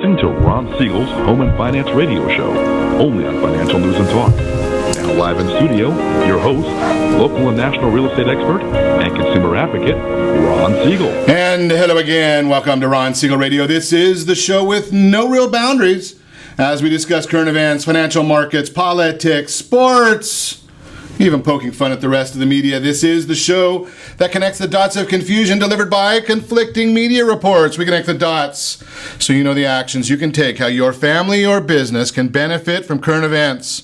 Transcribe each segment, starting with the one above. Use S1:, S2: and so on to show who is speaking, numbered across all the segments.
S1: listening to Ron Siegel's Home and Finance Radio Show, only on Financial News and Talk. Now live in studio, your host, local and national real estate expert and consumer advocate, Ron Siegel.
S2: And hello again. Welcome to Ron Siegel Radio. This is the show with no real boundaries as we discuss current events, financial markets, politics, sports, even poking fun at the rest of the media. This is the show that connects the dots of confusion delivered by conflicting media reports. We connect the dots so you know the actions you can take, how your family or business can benefit from current events.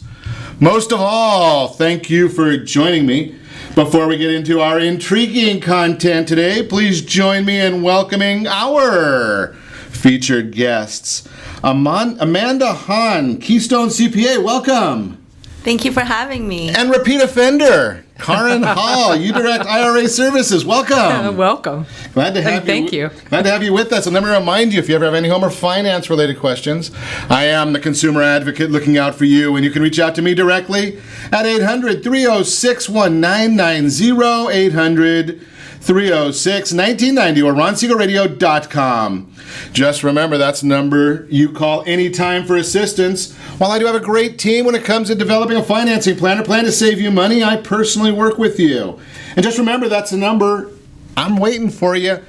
S2: Most of all, thank you for joining me. Before we get into our intriguing content today, please join me in welcoming our featured guests. Amanda Hahn, Keystone CPA, welcome.
S3: Thank you for having me.
S2: And repeat offender, Kaaren Hall, you direct IRA Services. Welcome.
S4: Welcome.
S2: Glad to have you.
S4: Thank you.
S2: Glad to have you with us. And let me remind you, if you ever have any home or finance related questions, I am the consumer advocate looking out for you, and you can reach out to me directly at 800-306-1990, 800-306-1990, or ronsiegelradio.com. Just remember, that's the number you call anytime for assistance. While I do have a great team when it comes to developing a financing plan or plan to save you money, I personally work with you. And just remember, that's the number. I'm waiting for you.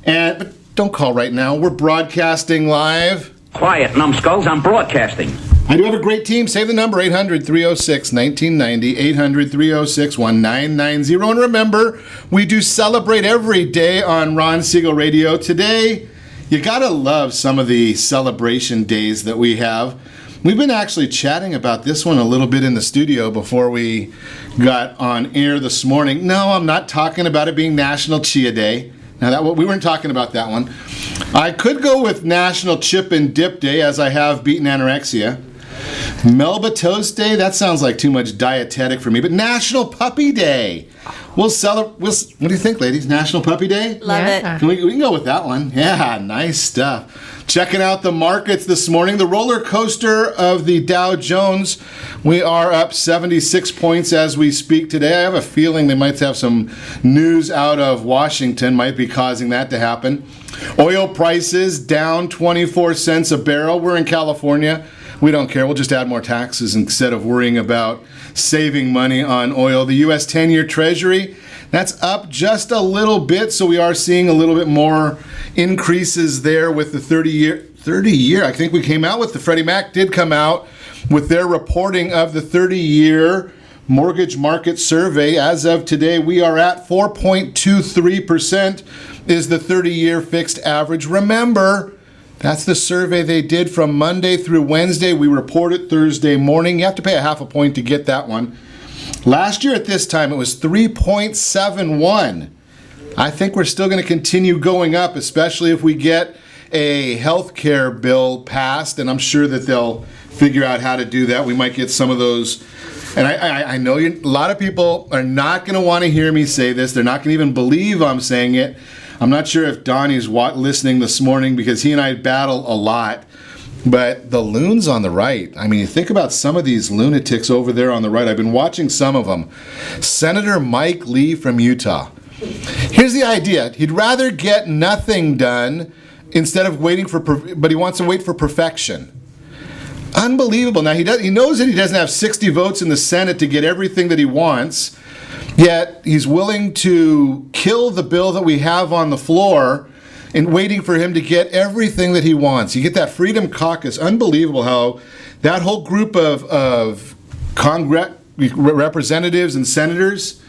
S2: But don't call right now. We're broadcasting live.
S5: Quiet, numbskulls. I'm broadcasting.
S2: I do have a great team. Save the number, 800-306-1990, 800-306-1990. And remember, we do celebrate every day on Ron Siegel Radio. Today, you gotta love some of the celebration days that we have. We've been actually chatting about this one a little bit in the studio before we got on air this morning. No, I'm not talking about it being National Chia Day. Now, we weren't talking about that one. I could go with National Chip and Dip Day, as I have beaten anorexia. Melba Toast Day, that sounds like too much dietetic for me, but National Puppy Day. We'll celebrate. What do you think, ladies? National Puppy Day?
S3: Love it.
S2: We can go with that one. Yeah, nice stuff. Checking out the markets this morning. The roller coaster of the Dow Jones. We are up 76 points as we speak today. I have a feeling they might have some news out of Washington might be causing that to happen. Oil prices down 24 cents a barrel. We're in California. We don't care. We'll just add more taxes instead of worrying about saving money on oil. The U.S. 10-year Treasury, that's up just a little bit, so we are seeing a little bit more increases there with the 30-year. I think we came out with the Freddie Mac did come out with their reporting of the 30-year mortgage market survey. As of today, we are at 4.23% is the 30-year fixed average. Remember, that's the survey they did from Monday through Wednesday. We reported Thursday morning. You have to pay a half a point to get that one. Last year at this time, it was 3.71. I think we're still going to continue going up, especially if we get a health care bill passed, and I'm sure that they'll figure out how to do that. We might get some of those. And I know a lot of people are not going to want to hear me say this. They're not going to even believe I'm saying it. I'm not sure if Donnie's listening this morning because he and I battle a lot. But the loons on the right, I mean, you think about some of these lunatics over there on the right. I've been watching some of them. Senator Mike Lee from Utah. Here's the idea. He'd rather get nothing done instead of waiting but he wants to wait for perfection. Unbelievable. Now, he knows that he doesn't have 60 votes in the Senate to get everything that he wants. Yet he's willing to kill the bill that we have on the floor and waiting for him to get everything that he wants. You get that Freedom Caucus. Unbelievable how that whole group of representatives and senators,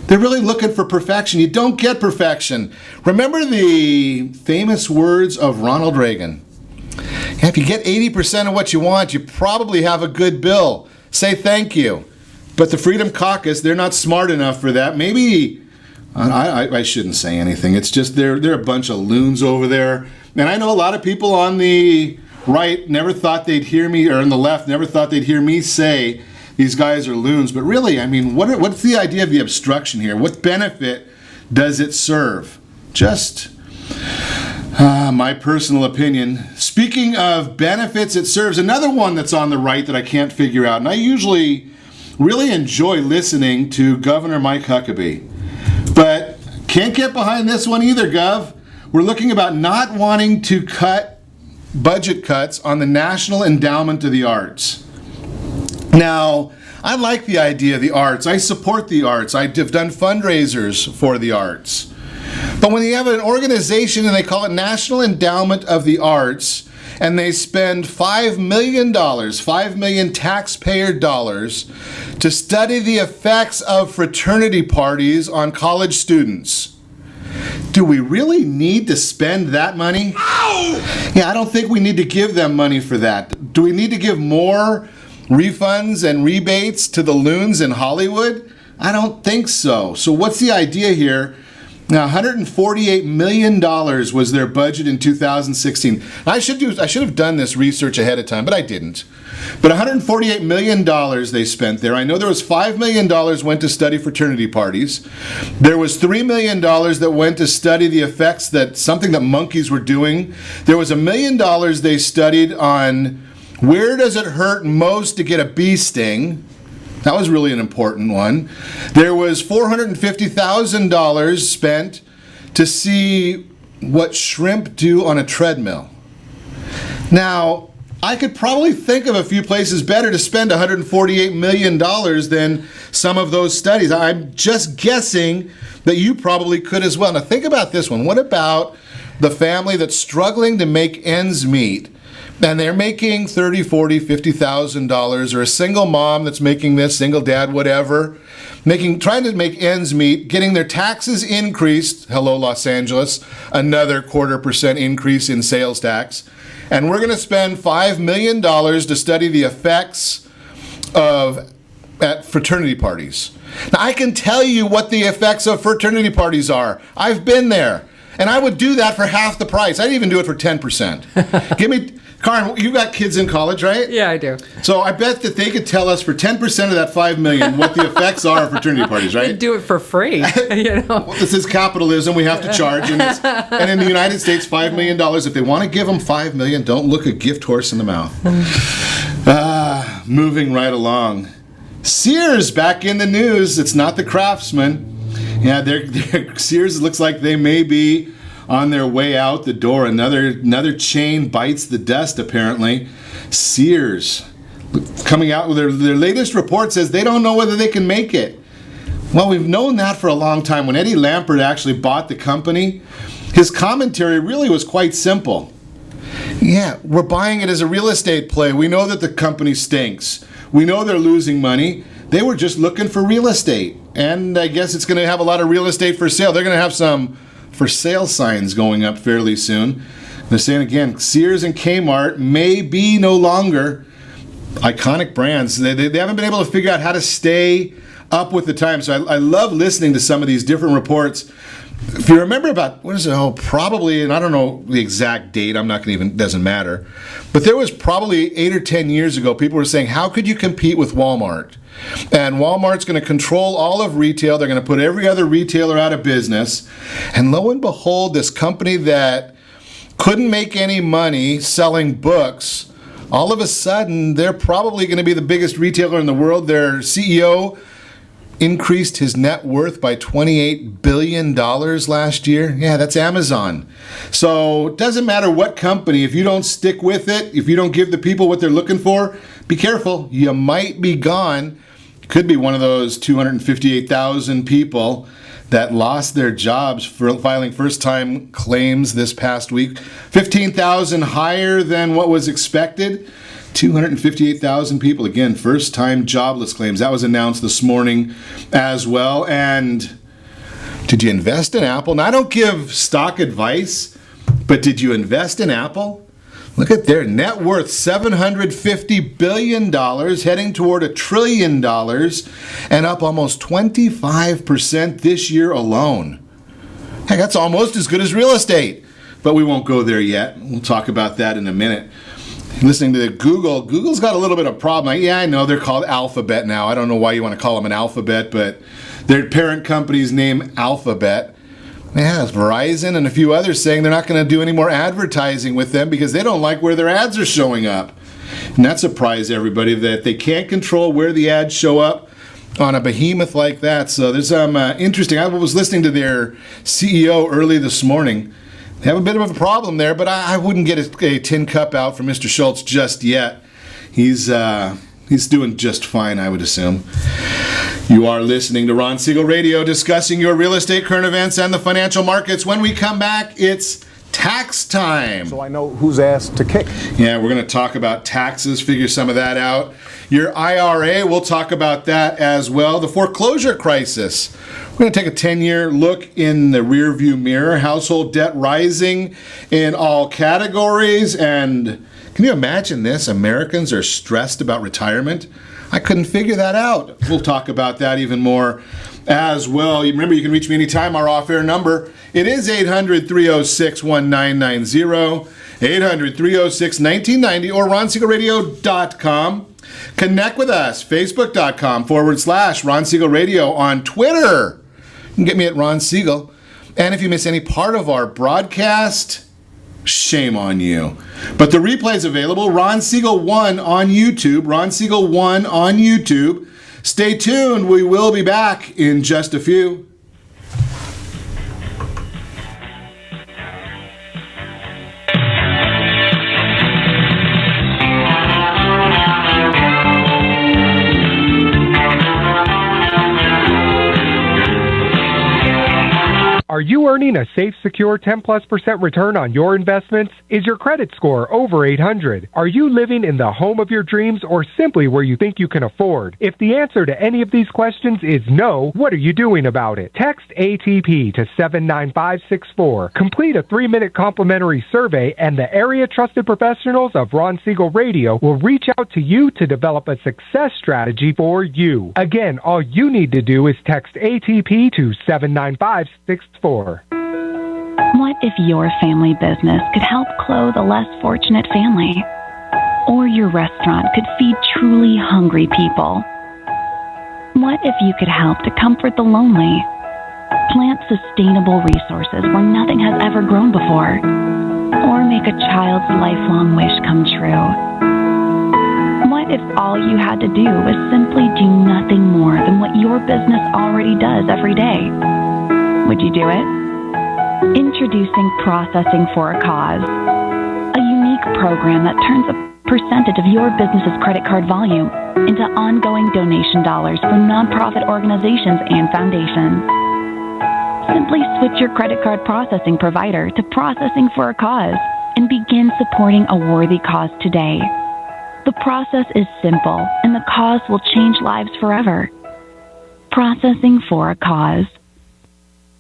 S2: they're really looking for perfection. You don't get perfection. Remember the famous words of Ronald Reagan. If you get 80% of what you want, you probably have a good bill. Say thank you. But the Freedom Caucus, they're not smart enough for that. Maybe, I shouldn't say anything. It's just they're a bunch of loons over there. And I know a lot of people on the right never thought they'd hear me, or on the left never thought they'd hear me say these guys are loons. But really, I mean, what's the idea of the obstruction here? What benefit does it serve? Just my personal opinion. Speaking of benefits, it serves another one that's on the right that I can't figure out. And I usually really enjoy listening to Governor Mike Huckabee. But can't get behind this one either, Gov. We're looking about not wanting to cut budget cuts on the National Endowment of the Arts. Now, I like the idea of the arts. I support the arts. I've done fundraisers for the arts. But when you have an organization and they call it National Endowment of the Arts, and they spend $5 million, $5 million taxpayer dollars, to study the effects of fraternity parties on college students. Do we really need to spend that money? Ow! Yeah, I don't think we need to give them money for that. Do we need to give more refunds and rebates to the loons in Hollywood? I don't think so. So what's the idea here? Now, $148 million was their budget in 2016. I should have done this research ahead of time, but I didn't. But $148 million they spent there. I know there was $5 million went to study fraternity parties. There was $3 million that went to study the effects that something that monkeys were doing. There was $1 million they studied on where does it hurt most to get a bee sting. That was really an important one. There was $450,000 spent to see what shrimp do on a treadmill. Now, I could probably think of a few places better to spend $148 million than some of those studies. I'm just guessing that you probably could as well. Now, think about this one. What about the family that's struggling to make ends meet? And they're making $30,000, $40,000, $50,000, or a single mom that's making this, single dad, whatever, trying to make ends meet, getting their taxes increased. Hello, Los Angeles, another 0.25% increase in sales tax. And we're going to spend $5 million to study the effects at fraternity parties. Now, I can tell you what the effects of fraternity parties are. I've been there. And I would do that for half the price. I'd even do it for 10%. Give me... Kaaren, you got kids in college, right?
S4: Yeah, I do.
S2: So I bet that they could tell us for 10% of that $5 million what the effects are of fraternity parties, right?
S4: You'd do it for free, you know.
S2: Well, this is capitalism. We have to charge. And in the United States, $5 million. If they want to give them $5 million, don't look a gift horse in the mouth. Moving right along. Sears back in the news. It's not the Craftsman. Yeah, Sears looks like they may be on their way out the door. Another chain bites the dust, apparently. Sears coming out with their latest report says they don't know whether they can make it. Well, we've known that for a long time. When Eddie Lampert actually bought the company, his commentary really was quite simple. Yeah, we're buying it as a real estate play. We know that the company stinks. We know they're losing money. They were just looking for real estate. And I guess it's going to have a lot of real estate for sale. They're going to have some for sale signs going up fairly soon. They're saying again, Sears and Kmart may be no longer iconic brands. They haven't been able to figure out how to stay up with the times. So I love listening to some of these different reports. If you remember about, probably, and I don't know the exact date, I'm not going to even, doesn't matter, but there was probably 8 or 10 years ago, people were saying, how could you compete with Walmart? And Walmart's going to control all of retail. They're going to put every other retailer out of business. And lo and behold, this company that couldn't make any money selling books, all of a sudden, they're probably going to be the biggest retailer in the world. Their CEO increased his net worth by $28 billion last year. Yeah, that's Amazon. So it doesn't matter what company, if you don't stick with it, if you don't give the people what they're looking for, be careful. You might be gone. Could be one of those 258,000 people that lost their jobs for filing first-time claims this past week. 15,000 higher than what was expected. 258,000 people, again, first-time jobless claims. That was announced this morning as well. And did you invest in Apple? Now, I don't give stock advice, but did you invest in Apple? Look at their net worth, $750 billion, heading toward $1 trillion, and up almost 25% this year alone. Heck, that's almost as good as real estate. But we won't go there yet. We'll talk about that in a minute. Listening to Google's got a little bit of a problem. Yeah, I know they're called Alphabet now. I don't know why you want to call them an Alphabet, but their parent company's name Alphabet. Yeah, Verizon and a few others saying they're not going to do any more advertising with them because they don't like where their ads are showing up. And that surprised everybody that they can't control where the ads show up on a behemoth like that. So there's some interesting. I was listening to their CEO early this morning. have a bit of a problem there, but I wouldn't get a tin cup out for Mr. Schultz just yet. He's doing just fine, I would assume. You are listening to Ron Siegel Radio, discussing your real estate, current events, and the financial markets. When we come back, it's tax time.
S6: So I know whose ass to kick.
S2: Yeah, we're going to talk about taxes, figure some of that out. Your IRA, we'll talk about that as well. The foreclosure crisis. We're going to take a 10-year look in the rearview mirror. Household debt rising in all categories. And can you imagine this? Americans are stressed about retirement. I couldn't figure that out. We'll talk about that even more as well. Remember, you can reach me anytime. Our off-air number, it is 800-306-1990, 800-306-1990, or ronsiegelradio.com. Connect with us, facebook.com/Ron Siegel Radio. On Twitter, you can get me at Ron Siegel. And if you miss any part of our broadcast, shame on you. But the replay is available, Ron Siegel 1 on YouTube, Ron Siegel 1 on YouTube. Stay tuned. We will be back in just a few.
S7: Are you earning a safe, secure 10+% return on your investments? Is your credit score over 800? Are you living in the home of your dreams or simply where you think you can afford? If the answer to any of these questions is no, what are you doing about it? Text ATP to 79564. Complete a 3-minute complimentary survey and the area trusted professionals of Ron Siegel Radio will reach out to you to develop a success strategy for you. Again, all you need to do is text ATP to 79564.
S8: What if your family business could help clothe a less fortunate family? Or your restaurant could feed truly hungry people? What if you could help to comfort the lonely? Plant sustainable resources where nothing has ever grown before? Or make a child's lifelong wish come true? What if all you had to do was simply do nothing more than what your business already does every day? Would you do it? Introducing Processing for a Cause, a unique program that turns a percentage of your business's credit card volume into ongoing donation dollars for nonprofit organizations and foundations. Simply switch your credit card processing provider to Processing for a Cause and begin supporting a worthy cause today. The process is simple, and the cause will change lives forever. Processing for a Cause.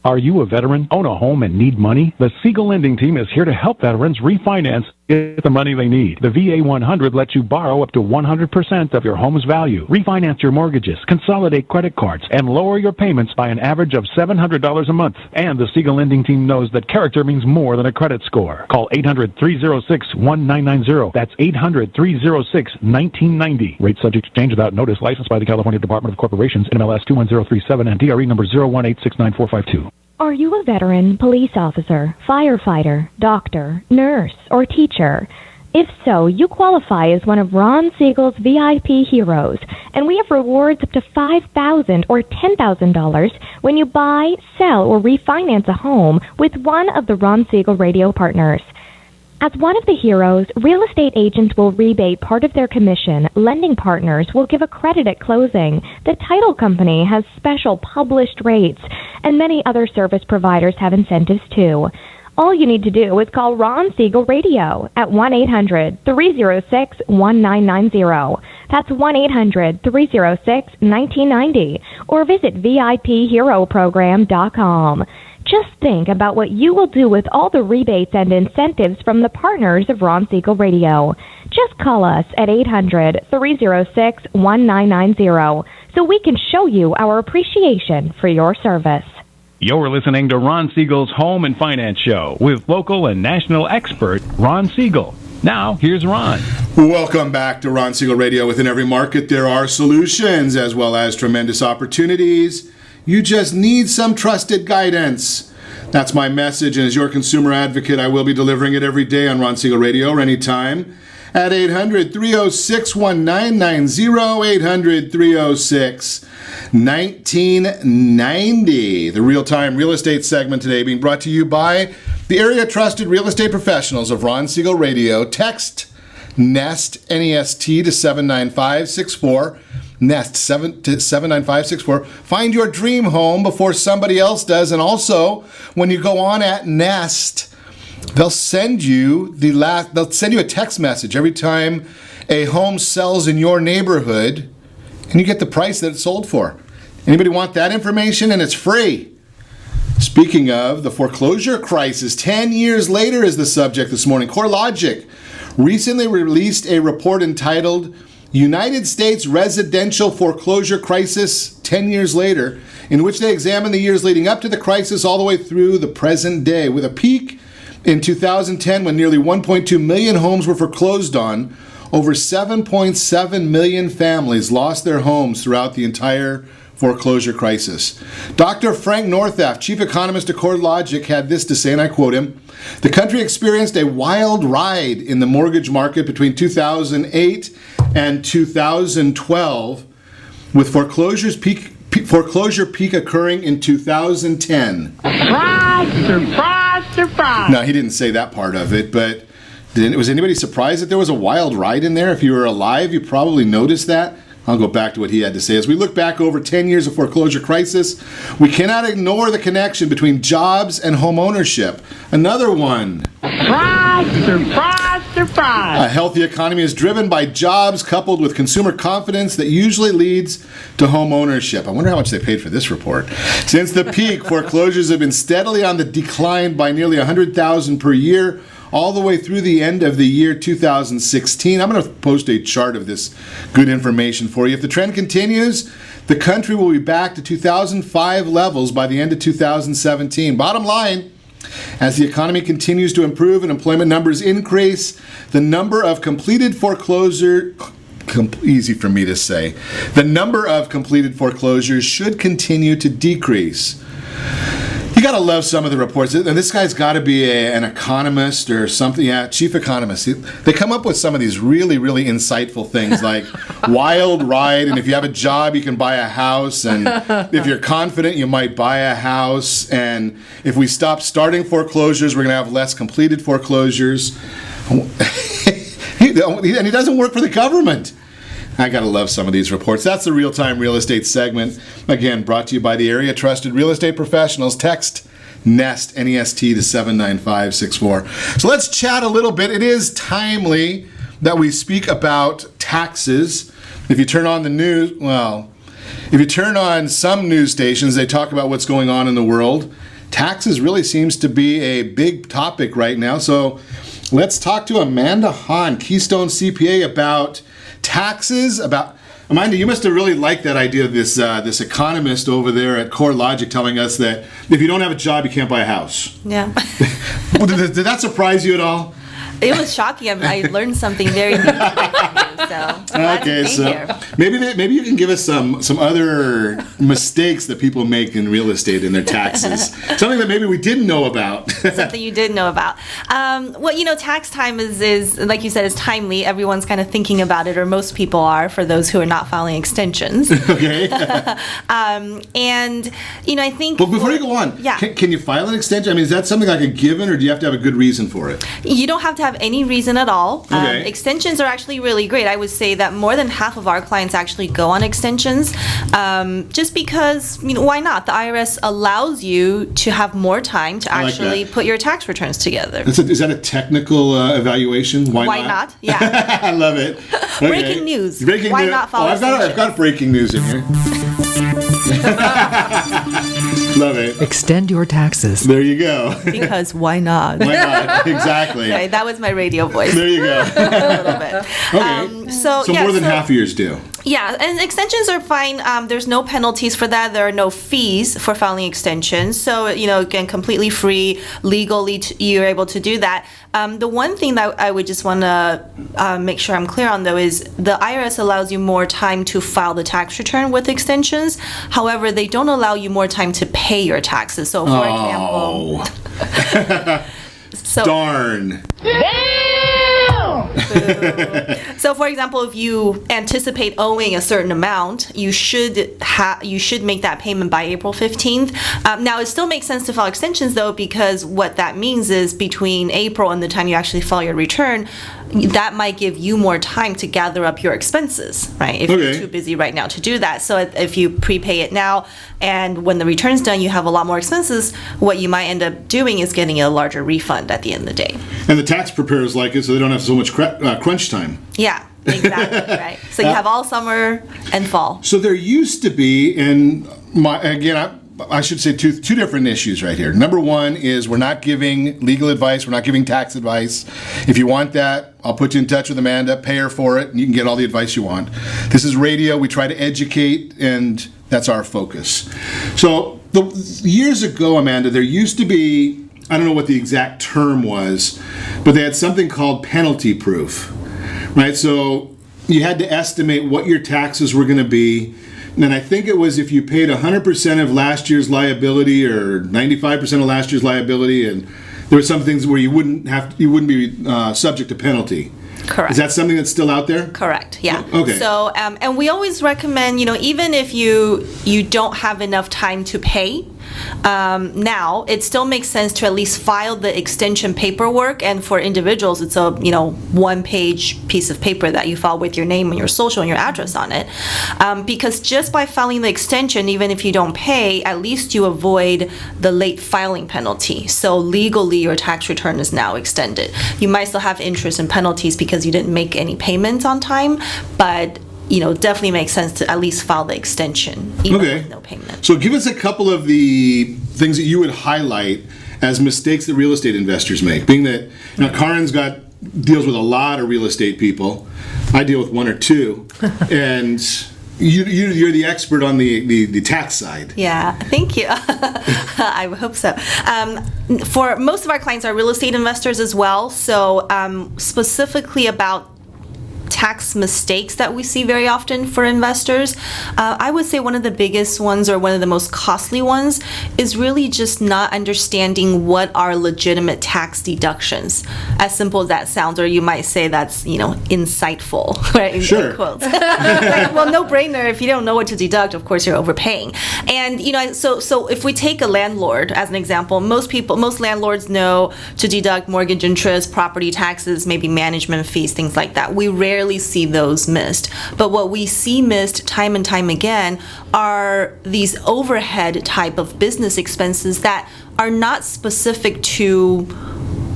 S9: Are you a veteran, own a home, and need money? The Siegel Lending Team is here to help veterans refinance, get the money they need. The VA 100 lets you borrow up to 100% of your home's value, refinance your mortgages, consolidate credit cards, and lower your payments by an average of $700 a month. And the Siegel Lending Team knows that character means more than a credit score. Call 800-306-1990. That's 800-306-1990. Rate subject to change without notice. Licensed by the California Department of Corporations, NMLS 21037, and DRE number 018694452.
S10: Are you a veteran, police officer, firefighter, doctor, nurse, or teacher? If so, you qualify as one of Ron Siegel's VIP heroes, and we have rewards up to $5,000 or $10,000 when you buy, sell, or refinance a home with one of the Ron Siegel radio partners. As one of the heroes, real estate agents will rebate part of their commission. Lending partners will give a credit at closing. The title company has special published rates, and many other service providers have incentives too. All you need to do is call Ron Siegel Radio at 1-800-306-1990. That's 1-800-306-1990. Or visit VIPHeroProgram.com. Just think about what you will do with all the rebates and incentives from the partners of Ron Siegel Radio. Just call us at 800-306-1990 so we can show you our appreciation for your service.
S9: You're listening to Ron Siegel's Home and Finance Show with local and national expert Ron Siegel. Now, here's Ron.
S2: Welcome back to Ron Siegel Radio. Within every market, there are solutions as well as tremendous opportunities. You just need some trusted guidance. That's my message, and as your consumer advocate, I will be delivering it every day on Ron Siegel Radio or anytime at 800-306-1990, 800-306-1990. The real-time real estate segment today being brought to you by The area trusted real estate professionals of Ron Siegel Radio. Text NEST, N-E-S-T, to 79564. NEST to 79564. Find your dream home before somebody else does. And also, when you go on at NEST, they'll send you a text message every time a home sells in your neighborhood, and you get the price that it's sold for. Anybody want that information? And it's free. Speaking of the foreclosure crisis, 10 years later is the subject this morning. CoreLogic recently released a report entitled United States Residential Foreclosure Crisis 10 years later, in which they examine the years leading up to the crisis all the way through the present day, with a peak in 2010 when nearly 1.2 million homes were foreclosed on. Over 7.7 million families lost their homes throughout the entire foreclosure crisis. Dr. Frank Northaff, chief economist at CoreLogic, had this to say, and I quote him, "The country experienced a wild ride in the mortgage market between 2008 and 2012, with foreclosure peak occurring in 2010. Surprise! No, he didn't say that part of it, but was anybody surprised that there was a wild ride in there? If you were alive, you probably noticed that. I'll go back to what he had to say. As we look back over 10 years of foreclosure crisis, we cannot ignore the connection between jobs and home ownership. Another one. Surprise! A healthy economy is driven by jobs coupled with consumer confidence that usually leads to home ownership. I wonder how much they paid for this report. Since the peak, foreclosures have been steadily on the decline by nearly 100,000 per year, all the way through the end of the year 2016. I'm going to post a chart of this good information for you. If the trend continues, the country will be back to 2005 levels by the end of 2017. Bottom line, as the economy continues to improve and employment numbers increase, the number of completed foreclosure easy for me to say. The number of completed foreclosures should continue to decrease. You gotta love some of the reports, and this guy's got to be an economist or something. Yeah, chief economist. They come up with some of these really, really insightful things like wild ride, and if you have a job, you can buy a house, and if you're confident, you might buy a house, and if we stop starting foreclosures, we're gonna have less completed foreclosures. And he doesn't work for the government. I gotta love some of these reports. That's the Real-Time Real Estate segment. Again, brought to you by the area trusted real estate professionals. Text NEST, N-E-S-T, to 79564. So let's chat a little bit. It is timely that we speak about taxes. If you turn on the news, if you turn on some news stations, they talk about what's going on in the world. Taxes really seems to be a big topic right now. So let's talk to Amanda Hahn, Keystone CPA, about taxes. Amanda, you must have really liked that idea of this economist over there at CoreLogic telling us that if you don't have a job, you can't buy a house.
S3: Yeah.
S2: Did that surprise you at all?
S3: It was shocking. I learned something very new from you, so I'm glad to be here.
S2: Maybe you can give us some other mistakes that people make in real estate in their taxes. Something that maybe we didn't know about.
S3: Something you did know about. Well, tax time is like you said, is timely. Everyone's kind of thinking about it, or most people are, for those who are not filing extensions.
S2: Okay.
S3: And I think.
S2: But before you go on,
S3: yeah.
S2: Can you file an extension? I mean, is that something like a given, or do you have to have a good reason for it?
S3: You don't have to have any reason at all.
S2: Okay.
S3: Extensions are actually really great. I would say that more than half of our clients actually go on extensions, just because, why not? The IRS allows you to have more time to actually put your tax returns together.
S2: Is that a technical evaluation? Why not?
S3: Yeah.
S2: I love it. Okay.
S3: Breaking news.
S2: Why
S3: not follow
S2: I've got breaking news in here. Love it.
S4: Extend your taxes.
S2: There you go.
S3: Because why not?
S2: Why not? Exactly.
S3: Right, that was my radio voice.
S2: There you go.
S3: A little bit.
S2: Okay. So more than half of yours do.
S3: Yeah, and extensions are fine. There's no penalties for that. There are no fees for filing extensions. So, again, completely free. Legally, you're able to do that. The one thing that I would just want to make sure I'm clear on, though, is the IRS allows you more time to file the tax return with extensions. However, they don't allow you more time to pay your taxes. So, for example...
S2: Darn.
S3: So So, for example, if you anticipate owing a certain amount, you should make that payment by April 15th. Now, it still makes sense to file extensions, though, because what that means is between April and the time you actually file your return, that might give you more time to gather up your expenses, right? If you're too busy right now to do that. So if you prepay it now, and when the return's done, you have a lot more expenses, what you might end up doing is getting a larger refund at the end of the day.
S2: And the tax preparers like it, so they don't have so much crunch time.
S3: Yeah, exactly, right. So you have all summer and fall.
S2: So there used to be, and I should say two different issues right here. Number one is we're not giving legal advice. We're not giving tax advice. If you want that, I'll put you in touch with Amanda, pay her for it, and you can get all the advice you want. This is radio. We try to educate, and that's our focus. So years ago, Amanda, there used to be, I don't know what the exact term was, but they had something called penalty proof, right? So you had to estimate what your taxes were going to be. And I think it was if you paid 100% of last year's liability or 95% of last year's liability, and there were some things where you wouldn't be subject to penalty.
S3: Correct.
S2: Is that something that's still out there?
S3: Correct. Yeah.
S2: Okay.
S3: So, and we always recommend, even if you don't have enough time to pay, now it still makes sense to at least file the extension paperwork. And for individuals, it's a one-page piece of paper that you file with your name and your social and your address on it. Because just by filing the extension, even if you don't pay, at least you avoid the late filing penalty. So legally, your tax return is now extended. You might still have interest and penalties because you didn't make any payments on time, but definitely makes sense to at least file the extension, even with no payment.
S2: So give us a couple of the things that you would highlight as mistakes that real estate investors make. Being that Karen's deals with a lot of real estate people. I deal with one or two, and you're the expert on the tax side.
S3: Yeah, thank you. I hope so. For most of our clients are real estate investors as well. So specifically about tax mistakes that we see very often for investors, I would say one of the biggest ones, or one of the most costly ones, is really just not understanding what are legitimate tax deductions. As simple as that sounds, or you might say that's insightful, right?
S2: Sure.
S3: In quotes. Well, no brainer. If you don't know what to deduct, of course you're overpaying. And so if we take a landlord as an example, most landlords know to deduct mortgage interest, property taxes, maybe management fees, things like that. We rarely see those missed. But what we see missed time and time again are these overhead type of business expenses that are not specific to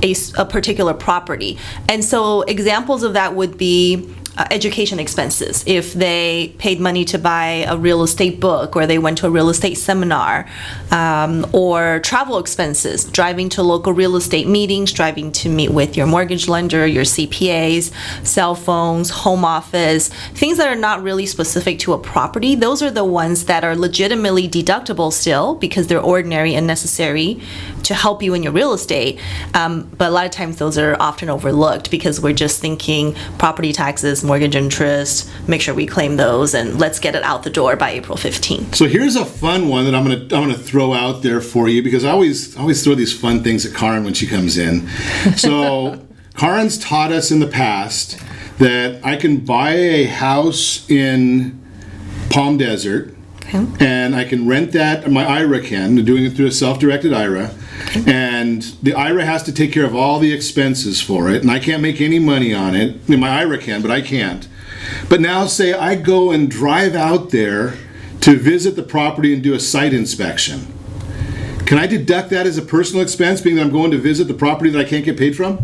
S3: a particular property. And so examples of that would be education expenses. If they paid money to buy a real estate book, or they went to a real estate seminar, or travel expenses, driving to local real estate meetings, driving to meet with your mortgage lender, your CPAs, cell phones, home office, things that are not really specific to a property. Those are the ones that are legitimately deductible still, because they're ordinary and necessary to help you in your real estate. But a lot of times those are often overlooked because we're just thinking property taxes, mortgage interest, make sure we claim those, and let's get it out the door by April 15th.
S2: So here's a fun one that I'm gonna throw out there for you, because I always throw these fun things at Kaaren when she comes in. So Karen's taught us in the past that I can buy a house in Palm Desert, and I can rent that. My IRA can, doing it through a self-directed IRA. And the IRA has to take care of all the expenses for it, and I can't make any money on it. I mean, my IRA can, but I can't. But now say I go and drive out there to visit the property and do a site inspection. Can I deduct that as a personal expense, being that I'm going to visit the property that I can't get paid from?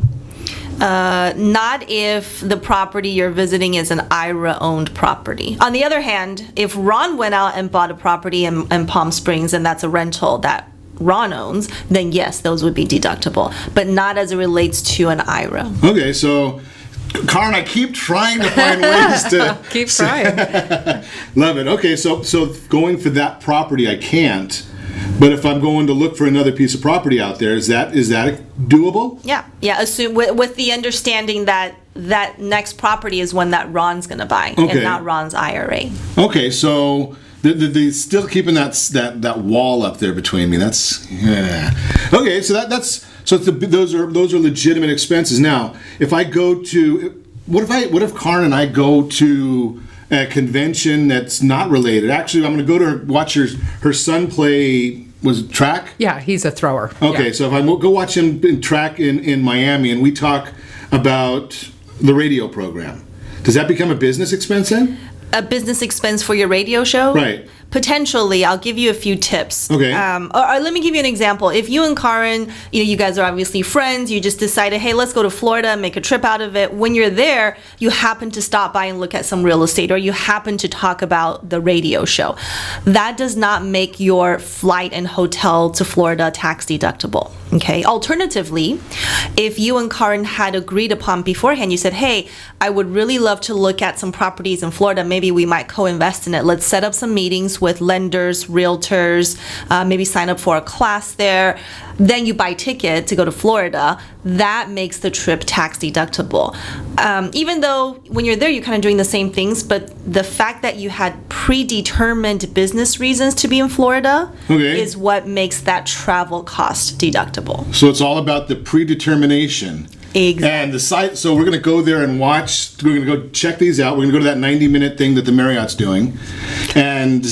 S3: Not if the property you're visiting is an IRA-owned property. On the other hand, if Ron went out and bought a property in Palm Springs and that's a rental that Ron owns, then yes, those would be deductible, but not as it relates to an IRA.
S2: Okay, so Kaaren, I keep trying to find ways to
S4: keep trying.
S2: Love it. Okay, so going for that property, I can't. But if I'm going to look for another piece of property out there, is that doable?
S3: Yeah. Assume with the understanding that that next property is one that Ron's going to buy, and not Ron's IRA. Okay,
S2: so. The still keeping that wall up there between me. That's okay. So those are legitimate expenses. Now, if I go to what if Kaaren and I go to a convention that's not related? Actually, I'm going to go to watch her son play. Was it track?
S4: Yeah, he's a thrower.
S2: Okay,
S4: yeah.
S2: so if I go watch him in track in Miami, and we talk about the radio program, does that become a business expense then?
S3: A business expense for your radio show?
S2: Right.
S3: Potentially. I'll give you a few tips.
S2: Okay.
S3: Or let me give you an example. If you and Kaaren, you guys are obviously friends, you just decided, hey, let's go to Florida, make a trip out of it. When you're there, you happen to stop by and look at some real estate, or you happen to talk about the radio show. That does not make your flight and hotel to Florida tax deductible. Okay. Alternatively, if you and Kaaren had agreed upon beforehand, you said, hey, I would really love to look at some properties in Florida. Maybe we might co-invest in it. Let's set up some meetings with lenders, realtors, maybe sign up for a class there. Then you buy a ticket to go to Florida. That makes the trip tax deductible. Even though when you're there, you're kind of doing the same things, but the fact that you had predetermined business reasons to be in Florida is what makes that travel cost deductible.
S2: So it's all about the predetermination.
S3: Exactly.
S2: And the site, so we're going to go there and watch, we're going to go check these out. We're going to go to that 90-minute thing that the Marriott's doing. And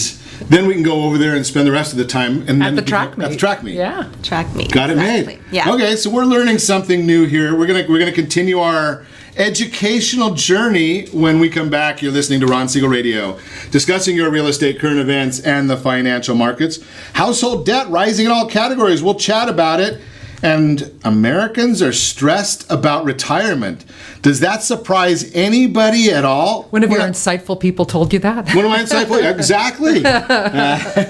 S2: then we can go over there and spend the rest of the time. And
S4: at the track meet.
S2: At the track meet.
S4: Yeah.
S3: Track meet.
S2: Got it made.
S3: Yeah.
S2: Okay, so we're learning something new here. We're gonna continue our educational journey when we come back. You're listening to Ron Siegel Radio, discussing your real estate, current events, and the financial markets. Household debt rising in all categories. We'll chat about it. And Americans are stressed about retirement. Does that surprise anybody at all?
S4: One of your insightful people told you that?
S2: One of my insightful, exactly.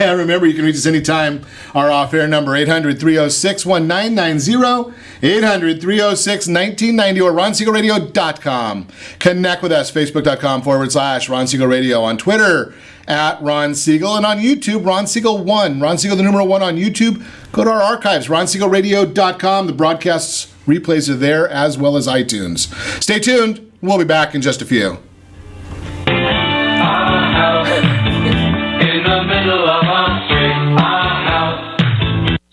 S2: Remember, you can reach us anytime. Our off-air number, 800-306-1990, 800-306-1990, or RonSiegelRadio.com. Connect with us, Facebook.com/Ron Siegel Radio, on Twitter, at Ron Siegel, and on YouTube, Ron Siegel 1. Ron Siegel, the numeral 1 on YouTube. Go to our archives, RonSiegelRadio.com. The broadcasts replays are there, as well as iTunes. Stay tuned. We'll be back in just a few.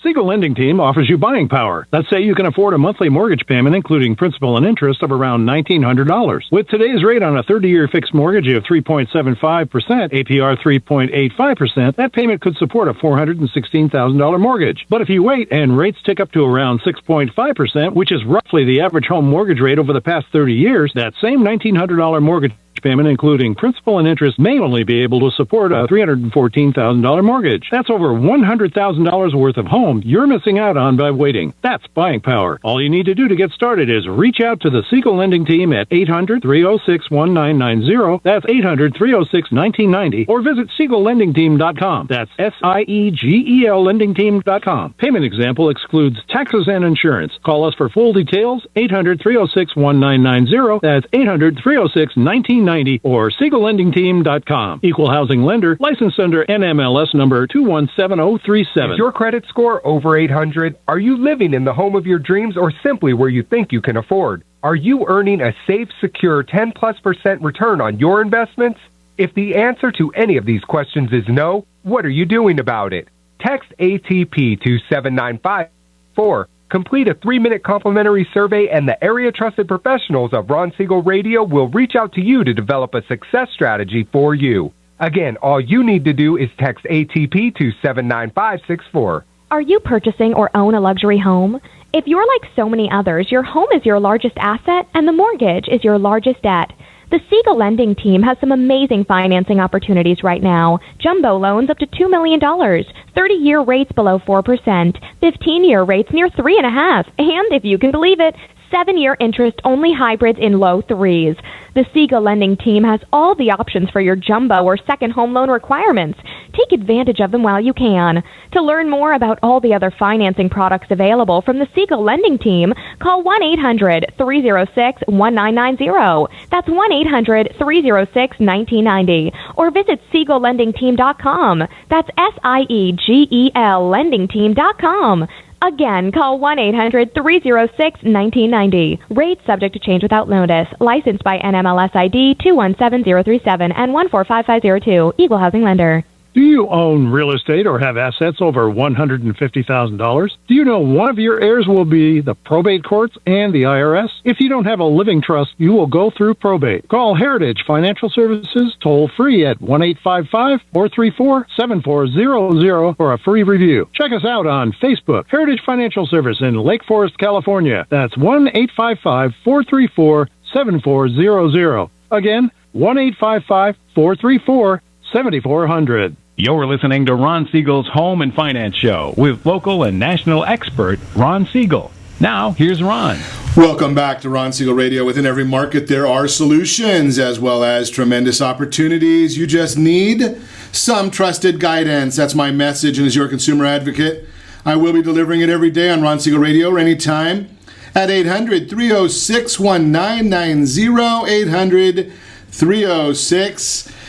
S9: Siegel Lending Team offers you buying power. Let's say you can afford a monthly mortgage payment, including principal and interest, of around $1,900. With today's rate on a 30-year fixed mortgage of 3.75%, APR 3.85%, that payment could support a $416,000 mortgage. But if you wait and rates tick up to around 6.5%, which is roughly the average home mortgage rate over the past 30 years, that same $1,900 mortgage payment, including principal and interest, may only be able to support a $314,000 mortgage. That's over $100,000 worth of home you're missing out on by waiting. That's buying power. All you need to do to get started is reach out to the Siegel Lending Team at 800-306-1990. That's 800-306-1990. Or visit SiegelLendingTeam.com. That's SIEGEL LendingTeam.com. Payment example excludes taxes and insurance. Call us for full details, 800-306-1990. That's 800-306-1990. Or SiegelLendingTeam.com. Equal housing lender, licensed under NMLS number 217037.
S7: Is your credit score over 800? Are you living in the home of your dreams, or simply where you think you can afford? Are you earning a safe, secure 10+% return on your investments? If the answer to any of these questions is no, what are you doing about it? Text ATP to 7954. Complete a 3-minute complimentary survey, and the area-trusted professionals of Ron Siegel Radio will reach out to you to develop a success strategy for you. Again, all you need to do is text ATP to 79564.
S10: Are you purchasing or own a luxury home? If you're like so many others, your home is your largest asset and the mortgage is your largest debt. The Siegel Lending Team has some amazing financing opportunities right now. Jumbo loans up to $2 million, 30-year rates below 4%, 15-year rates near 3.5%, and if you can believe it, 7-year interest-only hybrids in low 3s. The Siegel Lending Team has all the options for your jumbo or second home loan requirements. Take advantage of them while you can. To learn more about all the other financing products available from the Siegel Lending Team, call 1-800-306-1990. That's 1-800-306-1990. Or visit SiegelLendingTeam.com. That's SIEGEL LendingTeam.com. Again, call 1-800-306-1990. Rates subject to change without notice. Licensed by NMLS ID 217037 and 145502. Equal housing lender.
S9: Do you own real estate or have assets over $150,000? Do you know one of your heirs will be the probate courts and the IRS? If you don't have a living trust, you will go through probate. Call Heritage Financial Services toll free at 1-855-434-7400 for a free review. Check us out on Facebook, Heritage Financial Service in Lake Forest, California. That's 1-855-434-7400. Again, 1-855-434-7400.
S6: You're listening to Ron Siegel's Home and Finance Show with local and national expert Ron Siegel. Now, here's Ron.
S2: Welcome back to Ron Siegel Radio. Within every market, there are solutions as well as tremendous opportunities. You just need some trusted guidance. That's my message, and as your consumer advocate, I will be delivering it every day on Ron Siegel Radio or anytime at 800-306-1990, 800-306-1990.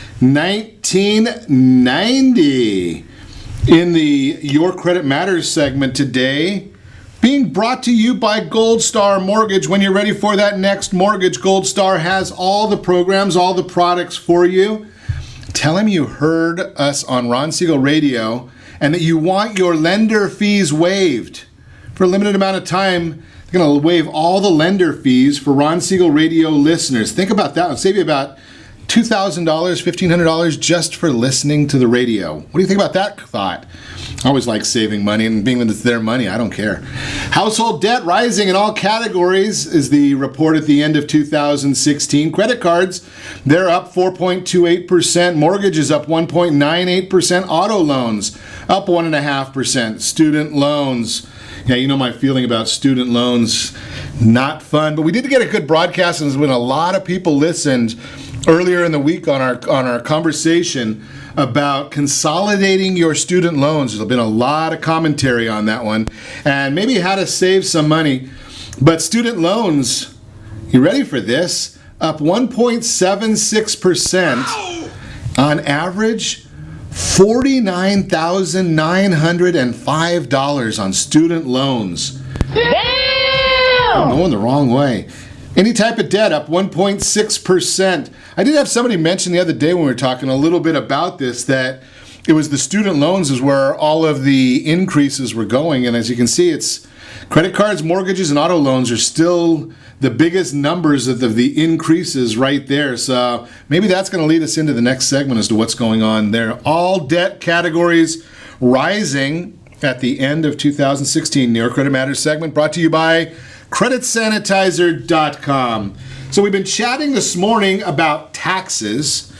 S2: In the Your Credit Matters segment today, being brought to you by Gold Star Mortgage. When you're ready for that next mortgage, Gold Star has all the programs, all the products for you. Tell them you heard us on Ron Siegel Radio and that you want your lender fees waived. For a limited amount of time, they're going to waive all the lender fees for Ron Siegel Radio listeners. Think about that. It'll save you about $2,000, $1,500 just for listening to the radio. What do you think about that thought? I always like saving money, and being that it's their money, I don't care. Household debt rising in all categories is the report at the end of 2016. Credit cards, they're up 4.28%. Mortgages up 1.98%. Auto loans up 1.5%. Student loans, yeah, you know my feeling about student loans, not fun. But we did get a good broadcast, and there's been a lot of people listened earlier in the week on our conversation about consolidating your student loans. There's been a lot of commentary on that one, and maybe how to save some money. But student loans, you ready for this? Up 1.76% on average. $49,905 on student loans. Damn! I'm going the wrong way. Any type of debt up 1.6%. I did have somebody mention the other day when we were talking a little bit about this that it was the student loans is where all of the increases were going. And as you can see, it's credit cards, mortgages, and auto loans are still the biggest numbers of the increases right there. So maybe that's going to lead us into the next segment as to what's going on there. All debt categories rising at the end of 2016. New York Credit Matters segment brought to you by CreditSanitizer.com. So we've been chatting this morning about taxes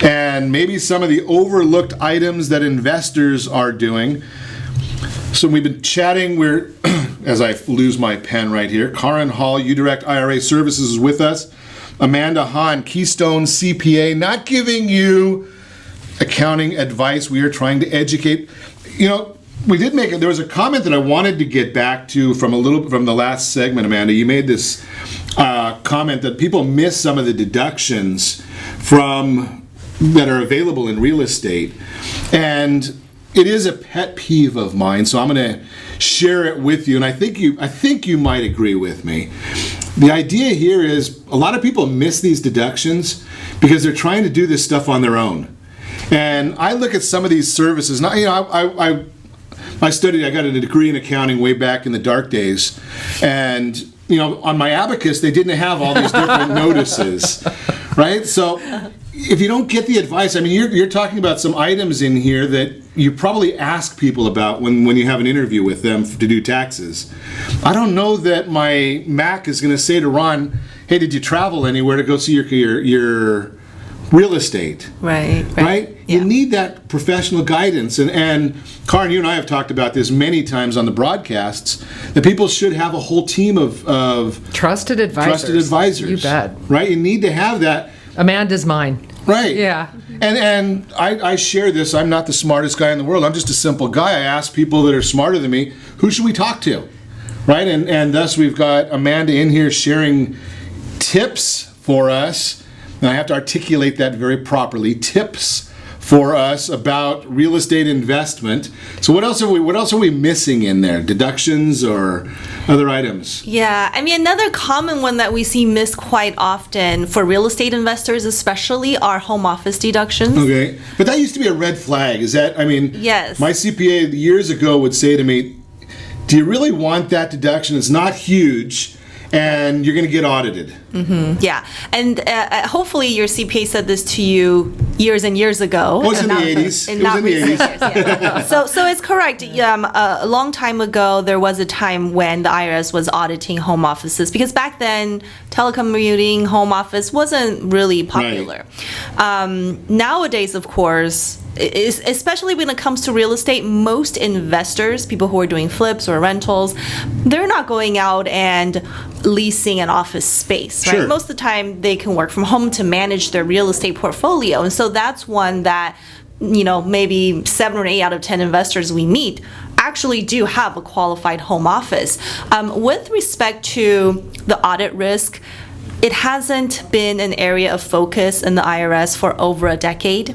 S2: and maybe some of the overlooked items that investors are doing. So we've been chatting, as I lose my pen right here, Kaaren Hall, UDirect IRA Services is with us. Amanda Hahn, Keystone CPA, not giving you accounting advice. We are trying to educate. You know, there was a comment that I wanted to get back to from the last segment, Amanda. You made this comment that people miss some of the deductions that are available in real estate. And it is a pet peeve of mine, so I'm going to share it with you, and I think you might agree with me. The idea here is a lot of people miss these deductions because they're trying to do this stuff on their own. And I look at some of these services. Now, I studied. I got a degree in accounting way back in the dark days, and on my abacus they didn't have all these different notices, right? So if you don't get the advice, I mean, you're talking about some items in here that you probably ask people about when you have an interview with them to do taxes. I don't know that my Mac is going to say to Ron, "Hey, did you travel anywhere to go see your real estate?" Right? Yeah. You need that professional guidance. And Kaaren, you and I have talked about this many times on the broadcasts, that people should have a whole team of
S4: trusted advisors. You bet.
S2: Right? You need to have that.
S4: Amanda's mine.
S2: Right.
S4: Yeah.
S2: And I share this. I'm not the smartest guy in the world. I'm just a simple guy. I ask people that are smarter than me, who should we talk to? Right? And thus we've got Amanda in here sharing tips for us. And I have to articulate that very properly. Tips for us about real estate investment. So what else are we missing in there? Deductions or other items?
S3: Yeah, I mean, another common one that we see missed quite often for real estate investors especially are home office deductions.
S2: Okay, but that used to be a red flag. Is that, I mean,
S3: yes.
S2: My CPA years ago would say to me, do you really want that deduction? It's not huge, and you're going to get audited.
S3: Mm-hmm. Yeah, and hopefully your CPA said this to you years and years ago.
S2: Oh, it's in the 80s. It was in the 80s.
S3: Yeah. So it's correct. A long time ago, there was a time when the IRS was auditing home offices because back then, telecommuting, home office wasn't really popular. Right. Nowadays, of course, especially when it comes to real estate, most investors, people who are doing flips or rentals, they're not going out and leasing an office space, right?
S2: Sure.
S3: Most of the time they can work from home to manage their real estate portfolio. And so that's one that, maybe 7 or 8 out of 10 investors we meet actually do have a qualified home office. With respect to the audit risk, it hasn't been an area of focus in the IRS for over a decade.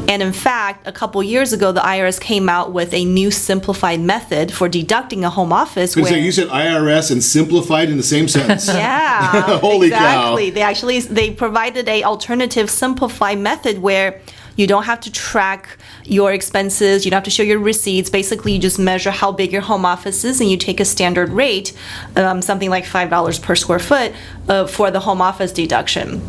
S3: And in fact, a couple years ago, the IRS came out with a new simplified method for deducting a home office.
S2: So you said IRS and simplified in the same sentence.
S3: Yeah,
S2: Holy
S3: exactly.
S2: cow.
S3: They provided a alternative simplified method where you don't have to track your expenses. You don't have to show your receipts. Basically, you just measure how big your home office is, and you take a standard rate, something like $5 per square foot, for the home office deduction.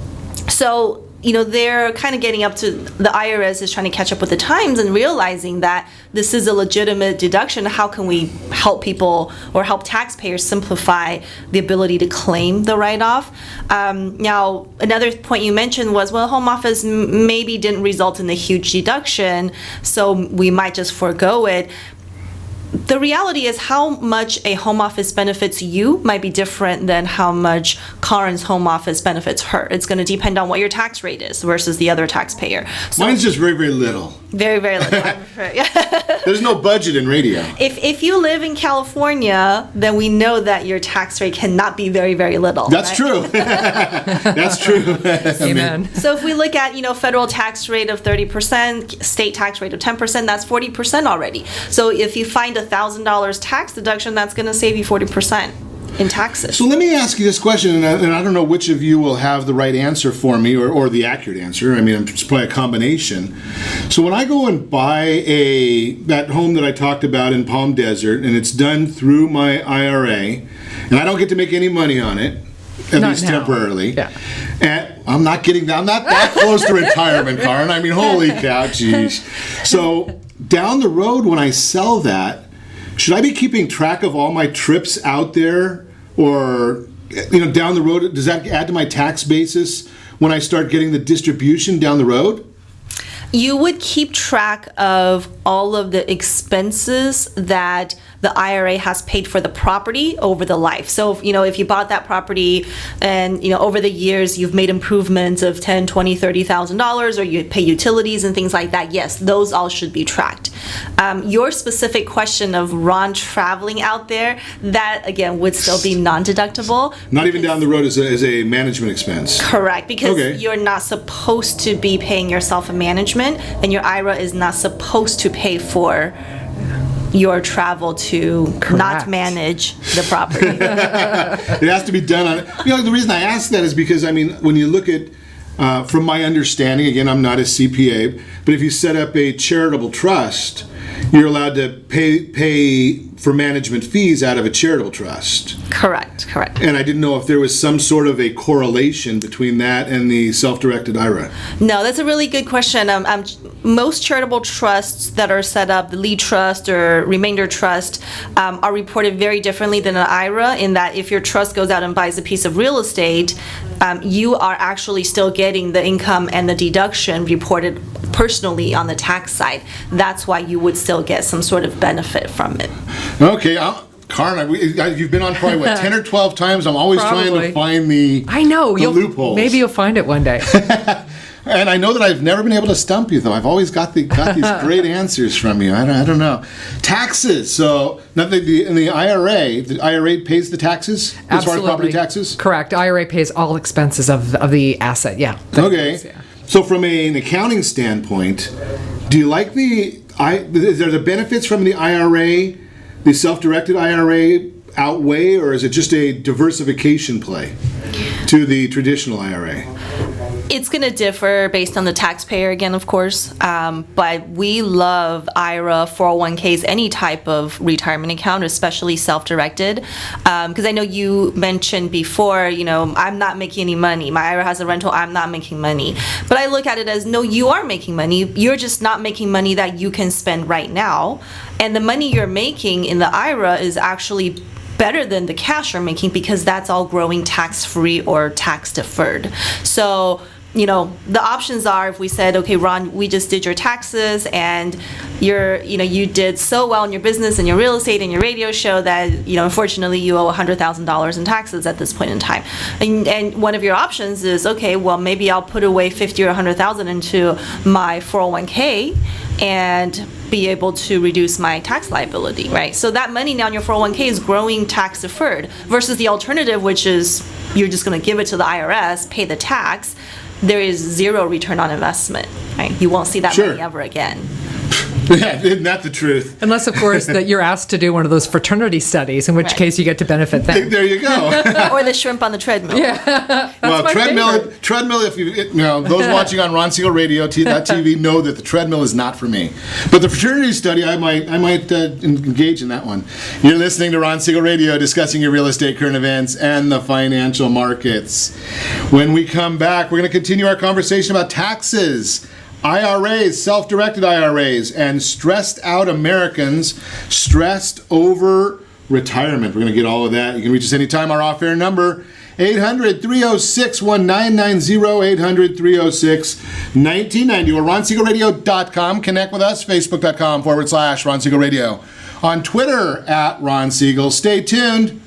S3: So, they're kind of getting up to, the IRS is trying to catch up with the times and realizing that this is a legitimate deduction. How can we help people or help taxpayers simplify the ability to claim the write-off? Now, another point you mentioned was, well, home office maybe didn't result in a huge deduction, so we might just forego it. The reality is how much a home office benefits you might be different than how much Karen's home office benefits her. It's going to depend on what your tax rate is versus the other taxpayer. So,
S2: mine's just very, very little.
S3: Very, very little.
S2: There's no budget in radio.
S3: If you live in California, then we know that your tax rate cannot be very, very little.
S2: That's
S3: right?
S2: true. That's true.
S4: Amen.
S3: So if we look at, federal tax rate of 30%, state tax rate of 10%, that's 40% already. So if you find $1,000 tax deduction, that's going to save you 40% in taxes.
S2: So let me ask you this question, and I don't know which of you will have the right answer for me or the accurate answer. I mean, it's probably a combination. So when I go and buy that home that I talked about in Palm Desert, and it's done through my IRA, and I don't get to make any money on it, at least temporarily.
S4: Yeah.
S2: And I'm not that close to retirement, Kaaren. I mean, holy cow, geez. So down the road when I sell that, should I be keeping track of all my trips out there, or down the road? Does that add to my tax basis when I start getting the distribution down the road?
S3: You would keep track of all of the expenses that the IRA has paid for the property over the life. So, if you bought that property and, over the years you've made improvements of $10,000, $20,000, $30,000, or you pay utilities and things like that, yes, those all should be tracked. Your specific question of Ron traveling out there, that, again, would still be non-deductible.
S2: Not even down the road as a management expense.
S3: Correct, because you're not supposed to be paying yourself a management, and your IRA is not supposed to pay for your travel to not manage the property.
S2: It has to be done on it. The reason I ask that is because, when you look at, from my understanding, again, I'm not a CPA, but if you set up a charitable trust, you're allowed to pay for management fees out of a charitable trust.
S3: Correct.
S2: And I didn't know if there was some sort of a correlation between that and the self-directed IRA.
S3: No, that's a really good question. Most charitable trusts that are set up, the lead trust or remainder trust, are reported very differently than an IRA, in that if your trust goes out and buys a piece of real estate, you are actually still getting the income and the deduction reported personally on the tax side. That's why you would still get some sort of benefit from it.
S2: Okay, Kaaren, you've been on probably 10 or 12 times. I'm always trying to find the loopholes.
S4: Maybe you'll find it one day.
S2: And I know that I've never been able to stump you, though. I've always got these great answers from you. I don't know. Taxes. So in the IRA pays the taxes as far as property taxes?
S4: Correct. IRA pays all expenses of the asset. Yeah.
S2: Okay. So from an accounting standpoint, do you like is there the benefits from the IRA, the self-directed IRA outweigh, or is it just a diversification play to the traditional IRA?
S3: It's going to differ based on the taxpayer again, of course, but we love IRA, 401ks, any type of retirement account, especially self-directed, because I know you mentioned before, I'm not making any money. My IRA has a rental, I'm not making money. But I look at it as, no, you are making money. You're just not making money that you can spend right now. And the money you're making in the IRA is actually better than the cash you're making because that's all growing tax-free or tax-deferred. So, the options are, if we said, okay, Ron, we just did your taxes and you did so well in your business and your real estate and your radio show that, unfortunately you owe $100,000 in taxes at this point in time. And one of your options is, okay, well, maybe I'll put away 50 or 100,000 into my 401k and be able to reduce my tax liability, right? So that money now in your 401k is growing tax deferred versus the alternative, which is you're just going to give it to the IRS, pay the tax. There is zero return on investment, right? You won't see that money ever again.
S2: Yeah, isn't that the truth?
S4: Unless, of course, that you're asked to do one of those fraternity studies, in which case you get to benefit them.
S2: There you go.
S3: Or the shrimp on the treadmill.
S4: Yeah.
S2: Well, treadmill. If those watching on Ron Siegel Radio TV know that the treadmill is not for me. But the fraternity study, I might engage in that one. You're listening to Ron Siegel Radio, discussing your real estate current events and the financial markets. When we come back, we're going to continue our conversation about taxes, IRAs, self-directed IRAs, and stressed out Americans stressed over retirement. We're going to get all of that. You can reach us anytime. Our off-air number, 800-306-1990, 800-306-1990, or RonSiegelRadio.com. Connect with us, Facebook.com/Ron Siegel Radio. On Twitter, @Ron Siegel. Stay tuned.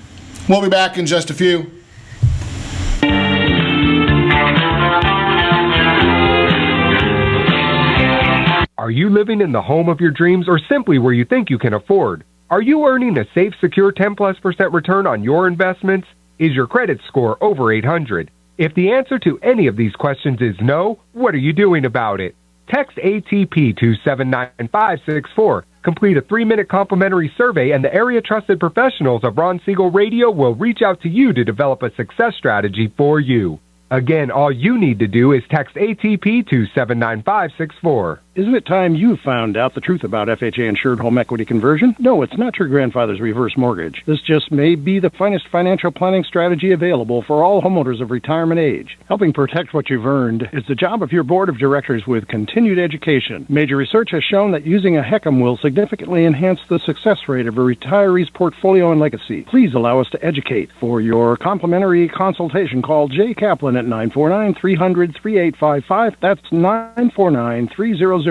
S2: We'll be back in just a few.
S7: Are you living in the home of your dreams or simply where you think you can afford? Are you earning a safe, secure 10+% return on your investments? Is your credit score over 800? If the answer to any of these questions is no, what are you doing about it? Text ATP to 79564. Complete a 3-minute complimentary survey, and the area trusted professionals of Ron Siegel Radio will reach out to you to develop a success strategy for you. Again, all you need to do is text ATP to 79564.
S11: Isn't it time you found out the truth about FHA-insured home equity conversion? No, it's not your grandfather's reverse mortgage. This just may be the finest financial planning strategy available for all homeowners of retirement age. Helping protect what you've earned is the job of your board of directors with continued education. Major research has shown that using a HECM will significantly enhance the success rate of a retiree's portfolio and legacy. Please allow us to educate. For your complimentary consultation, call Jay Kaplan at 949-300-3855. That's 949-300-3855.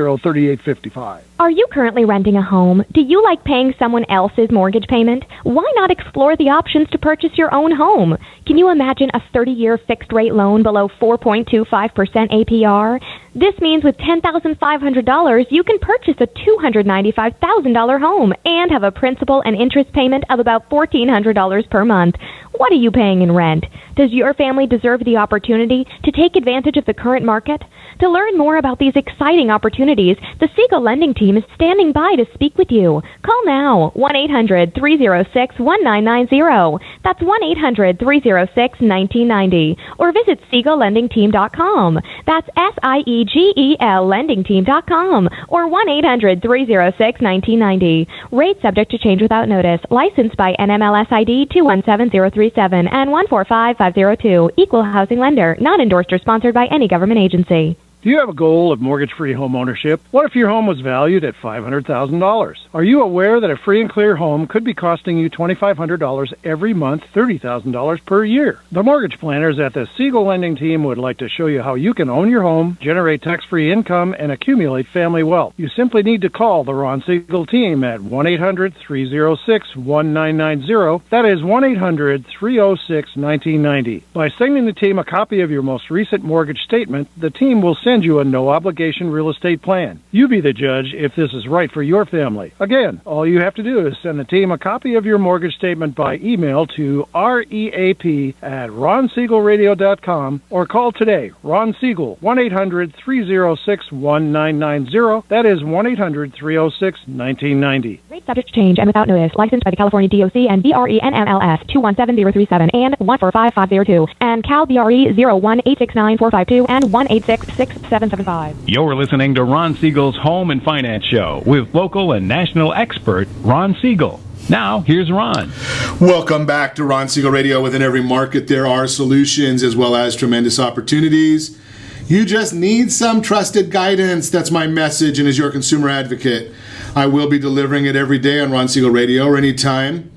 S10: Are you currently renting a home? Do you like paying someone else's mortgage payment? Why not explore the options to purchase your own home? Can you imagine a 30-year fixed-rate loan below 4.25% APR? This means with $10,500, you can purchase a $295,000 home and have a principal and interest payment of about $1,400 per month. What are you paying in rent? Does your family deserve the opportunity to take advantage of the current market? To learn more about these exciting opportunities, the Siegel Lending Team is standing by to speak with you. Call now, 1-800-306-1990. That's 1-800-306-1990. Or visit SiegelLendingTeam.com. That's SIEGEL LendingTeam.com. Or 1-800-306-1990. Rate subject to change without notice. Licensed by NMLS ID 217037 and 145502. Equal housing lender. Not endorsed or sponsored by any government agency.
S11: Do you have a goal of mortgage-free home ownership? What if your home was valued at $500,000? Are you aware that a free and clear home could be costing you $2,500 every month, $30,000 per year? The mortgage planners at the Siegel Lending Team would like to show you how you can own your home, generate tax-free income, and accumulate family wealth. You simply need to call the Ron Siegel Team at 1-800-306-1990. That is 1-800-306-1990. By sending the team a copy of your most recent mortgage statement, the team will send send you a no-obligation real estate plan. You be the judge if this is right for your family. Again, all you have to do is send the team a copy of your mortgage statement by email to reap@ronsiegelradio.com or call today. Ron Siegel, 1-800-306-1990. That is 1-800-306-1990.
S10: Rate subject to change and without notice. Licensed by the California DOC and BRENMLS 217037 and 145502 and Cal BRE 0186945 and 1866775.
S6: You're listening to Ron Siegel's Home and Finance Show with local and national expert Ron Siegel. Now, here's Ron.
S2: Welcome back to Ron Siegel Radio. Within every market, there are solutions as well as tremendous opportunities. You just need some trusted guidance. That's my message, and as your consumer advocate, I will be delivering it every day on Ron Siegel Radio or anytime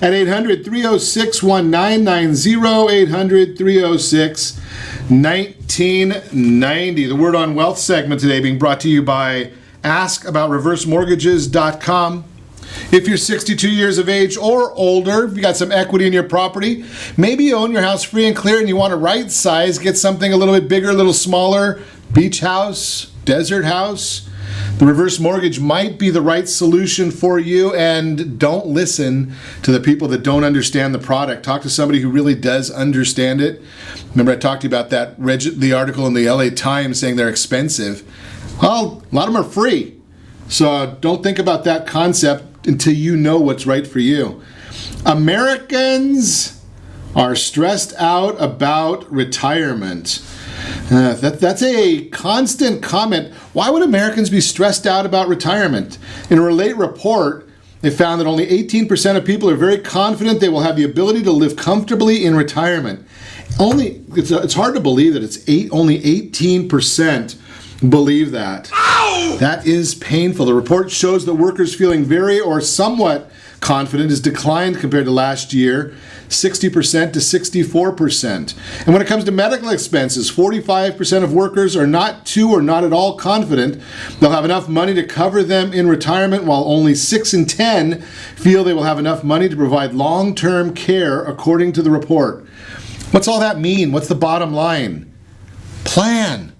S2: at 800-306-1990, 800-306-1990. The Word on Wealth segment today being brought to you by AskAboutReverseMortgages.com. If you're 62 years of age or older, if you got some equity in your property, maybe you own your house free and clear and you want to right size, get something a little bit bigger, a little smaller, beach house, desert house, the reverse mortgage might be the right solution for you. And don't listen to the people that don't understand the product. Talk to somebody who really does understand it. Remember I talked to you about that, the article in the LA Times saying they're expensive. Well, a lot of them are free. So don't think about that concept until you know what's right for you. Americans are stressed out about retirement. That's a constant comment. Why would Americans be stressed out about retirement? In a Relate report, they found that only 18% of people are very confident they will have the ability to live comfortably in retirement. It's hard to believe that only 18% believe that. Ow! That is painful. The report shows that workers feeling very or somewhat confident has declined compared to last year, 60% to 64%. And when it comes to medical expenses, 45% of workers are not too or not at all confident they'll have enough money to cover them in retirement, while only 6 in 10 feel they will have enough money to provide long-term care, according to the report. What's all that mean? What's the bottom line? Plan.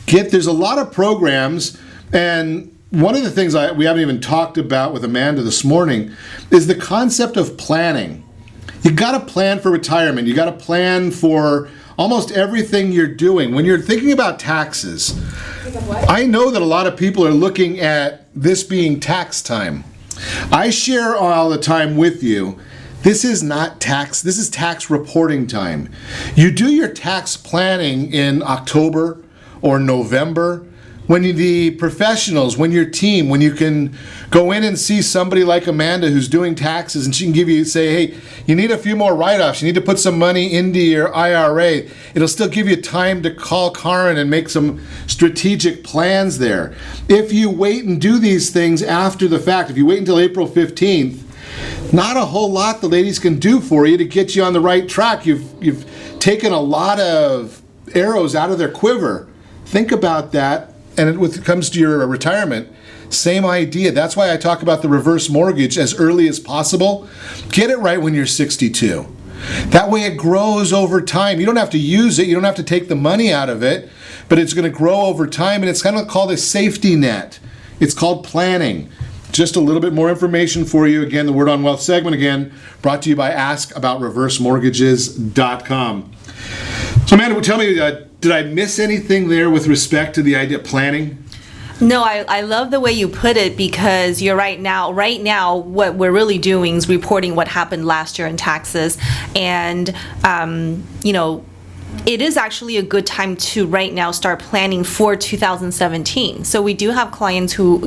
S2: There's a lot of programs, and one of the things we haven't even talked about with Amanda this morning is the concept of planning. You got to plan for retirement. You got to plan for almost everything you're doing. When you're thinking about taxes, I know that a lot of people are looking at this being tax time. I share all the time with you, this is not tax, this is tax reporting time. You do your tax planning in October or November, when the professionals, when your team, when you can go in and see somebody like Amanda who's doing taxes, and she can say, hey, you need a few more write-offs, you need to put some money into your IRA. It'll still give you time to call Kaaren and make some strategic plans there. If you wait and do these things after the fact, if you wait until April 15th, not a whole lot the ladies can do for you to get you on the right track. You've taken a lot of arrows out of their quiver. Think about that, and when it comes to your retirement, same idea. That's why I talk about the reverse mortgage as early as possible. Get it right when you're 62. That way it grows over time. You don't have to use it. You don't have to take the money out of it, but it's going to grow over time, and it's kind of called a safety net. It's called planning. Just a little bit more information for you. Again, the Word on Wealth segment, again, brought to you by AskAboutReverseMortgages.com. So, Amanda, tell me, did I miss anything there with respect to the idea of planning?
S3: No, I love the way you put it, because you're right now, what we're really doing is reporting what happened last year in taxes. And, it is actually a good time to right now start planning for 2017. So we do have clients who,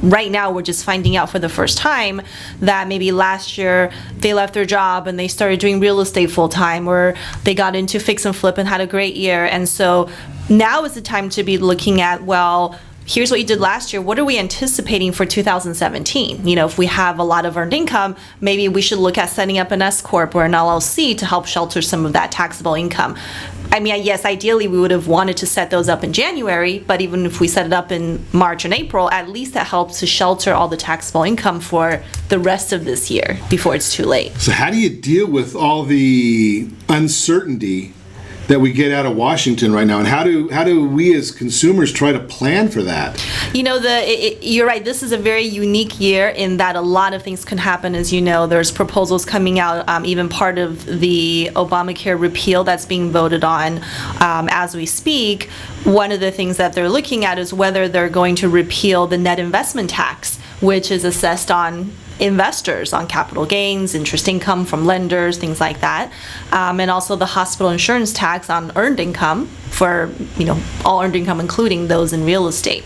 S3: right now we're just finding out for the first time that maybe last year they left their job and they started doing real estate full time, or they got into fix and flip and had a great year. And so now is the time to be looking at, well, here's what you did last year. What are we anticipating for 2017? If we have a lot of earned income, maybe we should look at setting up an S Corp or an LLC to help shelter some of that taxable income. I mean, yes, ideally we would have wanted to set those up in January, but even if we set it up in March and April, at least that helps to shelter all the taxable income for the rest of this year before it's too late.
S2: So how do you deal with all the uncertainty that we get out of Washington right now, and how do we as consumers try to plan for that?
S3: You're right. This is a very unique year in that a lot of things can happen. As you know, there's proposals coming out, even part of the Obamacare repeal that's being voted on as we speak. One of the things that they're looking at is whether they're going to repeal the net investment tax, which is assessed on investors on capital gains, interest income from lenders, things like that, and also the hospital insurance tax on earned income for all earned income, including those in real estate.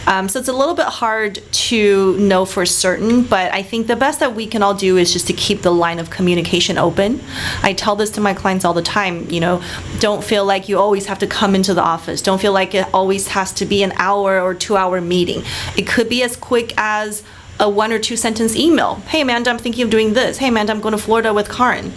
S3: So it's a little bit hard to know for certain, but I think the best that we can all do is just to keep the line of communication open. I tell this to my clients all the time, don't feel like you always have to come into the office. Don't feel like it always has to be an hour or 2-hour meeting. It could be as quick as a 1 or 2 sentence email. Hey Amanda, I'm thinking of doing this. Hey Amanda, I'm going to Florida with Kaaren.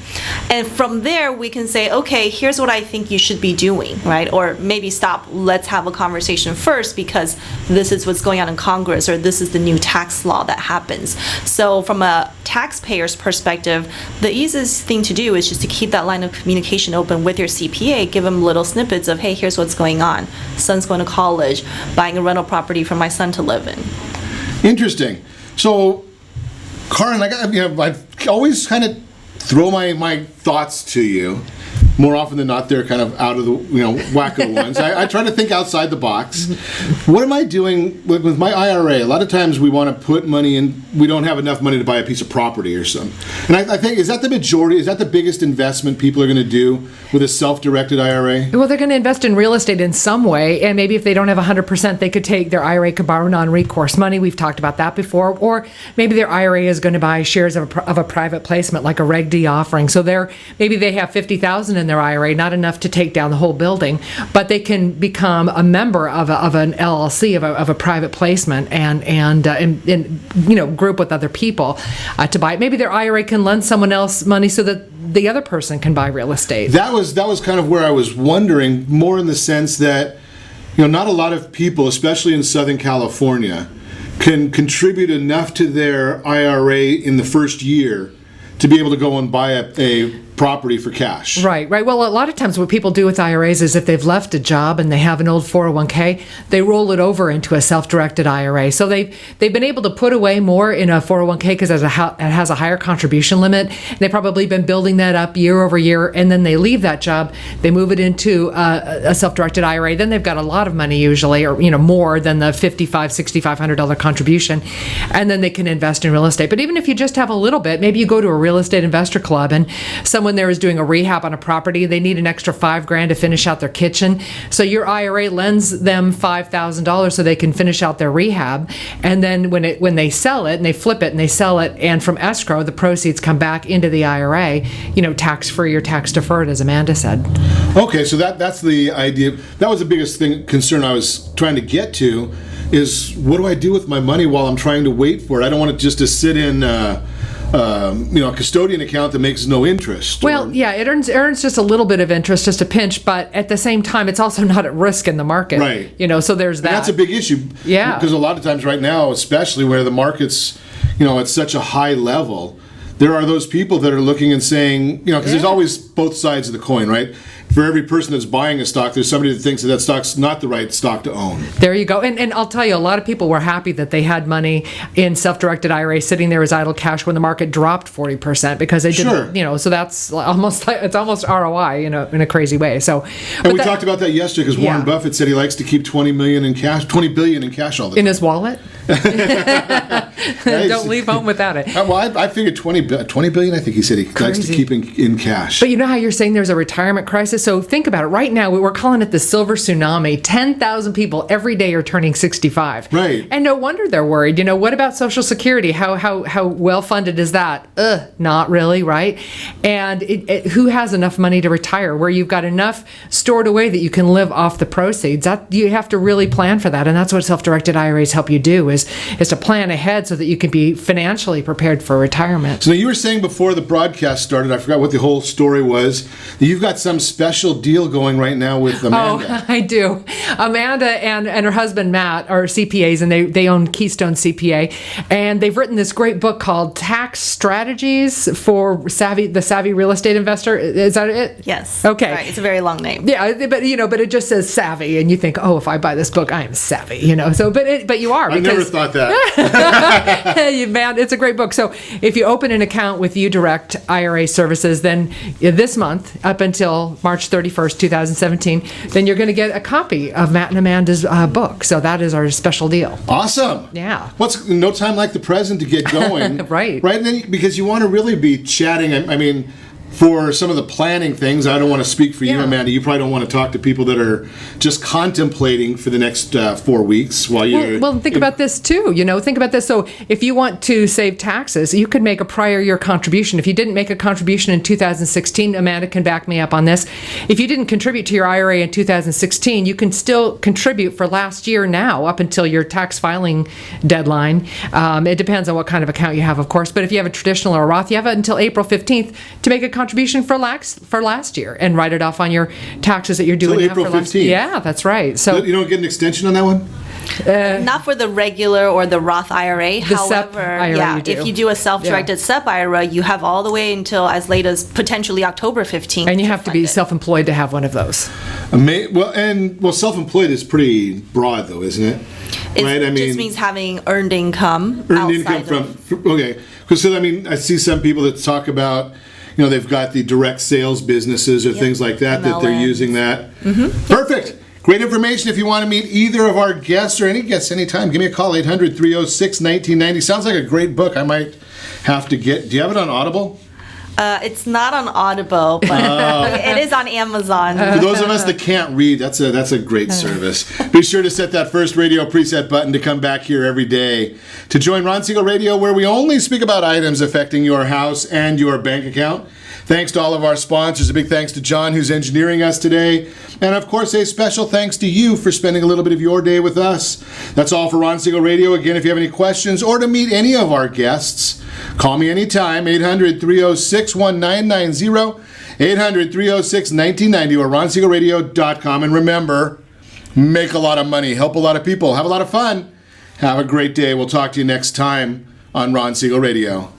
S3: And from there we can say, okay, here's what I think you should be doing, right? Or maybe stop, let's have a conversation first because this is what's going on in Congress, or this is the new tax law that happens. So from a taxpayer's perspective, the easiest thing to do is just to keep that line of communication open with your CPA, give them little snippets of, hey, here's what's going on. Son's going to college, buying a rental property for my son to live in.
S2: Interesting. So, Kaaren, I always kind of throw my thoughts to you. More often than not, they're kind of out of the wacko ones. I try to think outside the box. What am I doing with my IRA? A lot of times we want to put money in. We don't have enough money to buy a piece of property or something. And I think, is that the majority? Is that the biggest investment people are going to do with a self-directed IRA?
S4: Well, they're going to invest in real estate in some way, and maybe if they don't have 100%, they could take their IRA, could borrow non-recourse money. We've talked about that before. Or maybe their IRA is going to buy shares of a private placement, like a Reg D offering. So maybe they have $50,000 in their IRA, not enough to take down the whole building, but they can become a member of an LLC, of a private placement, and group with other people to buy it. Maybe their IRA can lend someone else money so that the other person can buy real estate.
S2: That was kind of where I was wondering, more in the sense that not a lot of people, especially in Southern California, can contribute enough to their IRA in the first year to be able to go and buy a property for cash. Right.
S4: Well, a lot of times what people do with IRAs is if they've left a job and they have an old 401k, they roll it over into a self-directed IRA. So they've been able to put away more in a 401k because it has a higher contribution limit. And they've probably been building that up year over year, and then they leave that job, they move it into a self-directed IRA. Then they've got a lot of money usually, or more than the $5,600 contribution, and then they can invest in real estate. But even if you just have a little bit, maybe you go to a real estate investor club and someone there is doing a rehab on a property, they need an extra $5,000 to finish out their kitchen. So your IRA lends them $5,000 so they can finish out their rehab. And then when they sell it and they flip it and they sell it, and from escrow, the proceeds come back into the IRA, tax-free or tax-deferred, as Amanda said.
S2: Okay, so that's the idea. That was the biggest concern I was trying to get to, is what do I do with my money while I'm trying to wait for it? I don't want it just to sit in a custodian account that makes no interest.
S4: Well, it earns just a little bit of interest, just a pinch, but at the same time, it's also not at risk in the market.
S2: Right.
S4: So there's that.
S2: And that's a big issue.
S4: Yeah.
S2: Because a lot of times right now, especially where the market's, at such a high level, there are those people that are looking and saying, because there's always both sides of the coin, right? For every person that's buying a stock, there's somebody that thinks that stock's not the right stock to own.
S4: There you go. And I'll tell you, a lot of people were happy that they had money in self-directed IRA sitting there as idle cash when the market dropped 40% because they didn't, so that's almost ROI, in a crazy way. So,
S2: and we talked about that yesterday because Warren Buffett said he likes to keep $20 billion in cash all the time.
S4: In his wallet? Don't leave home without it.
S2: Well, I figured $20 billion, I think he said he likes to keep in cash.
S4: But you know how you're saying there's a retirement crisis? So think about it. Right now, we're calling it the silver tsunami. 10,000 people every day are turning 65.
S2: Right.
S4: And no wonder they're worried. What about Social Security? How well funded is that? Not really, right? And who has enough money to retire where you've got enough stored away that you can live off the proceeds? You have to really plan for that. And that's what self-directed IRAs help you do, is to plan ahead ahead so that you can be financially prepared for retirement.
S2: So you were saying before the broadcast started, I forgot what the whole story was, that you've got some special deal going right now with Amanda.
S4: Oh, I do. Amanda and her husband Matt are CPAs, and they own Keystone CPA, and they've written this great book called Tax Strategies for the Savvy Real Estate Investor. Is that it?
S3: Yes.
S4: Okay.
S3: Right. It's a very long name.
S4: Yeah, but it just says savvy, and you think, oh, if I buy this book, I am savvy. So, but you are.
S2: I never thought that.
S4: Man, it's a great book. So if you open an account with UDirect IRA Services, then this month up until March 31st, 2017, then you're going to get a copy of Matt and Amanda's book. So that is our special deal.
S2: Awesome.
S4: Yeah.
S2: What's no time like the present to get going?
S4: Right.
S2: Right. And then, because you want to really be chatting. I mean, for some of the planning things, I don't want to speak for you, Amanda. You probably don't want to talk to people that are just contemplating for the next 4 weeks while you're...
S4: Well, think about this too. Think about this. So if you want to save taxes, you could make a prior year contribution. If you didn't make a contribution in 2016, Amanda can back me up on this. If you didn't contribute to your IRA in 2016, you can still contribute for last year now up until your tax filing deadline. It depends on what kind of account you have, of course. But if you have a traditional or a Roth, you have it until April 15th to make a contribution for last year and write it off on your taxes that you're doing now
S2: April
S4: for last
S2: 15th.
S4: Yeah, that's right. So
S2: you don't get an extension on that one?
S3: Not for the regular or the Roth IRA.
S4: The SEP IRA
S3: if you do a self-directed SEP IRA, you have all the way until as late as potentially October 15th.
S4: And you have to be self-employed to have one of those.
S2: Self-employed is pretty broad, though, isn't it?
S3: It just means having earned income.
S2: Okay. Because I see some people that talk about, they've got the direct sales businesses or things like that they're using that.
S3: Mm-hmm.
S2: Perfect. Great information. If you want to meet either of our guests or any guests anytime, give me a call, 800-306-1990. Sounds like a great book I might have to get. Do you have it on Audible?
S3: It's not on Audible, but it is on Amazon.
S2: For those of us that can't read, that's a great service. Be sure to set that first radio preset button to come back here every day to join Ron Siegel Radio, where we only speak about items affecting your house and your bank account. Thanks to all of our sponsors. A big thanks to John, who's engineering us today. And, of course, a special thanks to you for spending a little bit of your day with us. That's all for Ron Siegel Radio. Again, if you have any questions or to meet any of our guests, call me anytime, 800-306-1990, 800-306-1990, or ronsiegelradio.com. And remember, make a lot of money, help a lot of people, have a lot of fun. Have a great day. We'll talk to you next time on Ron Siegel Radio.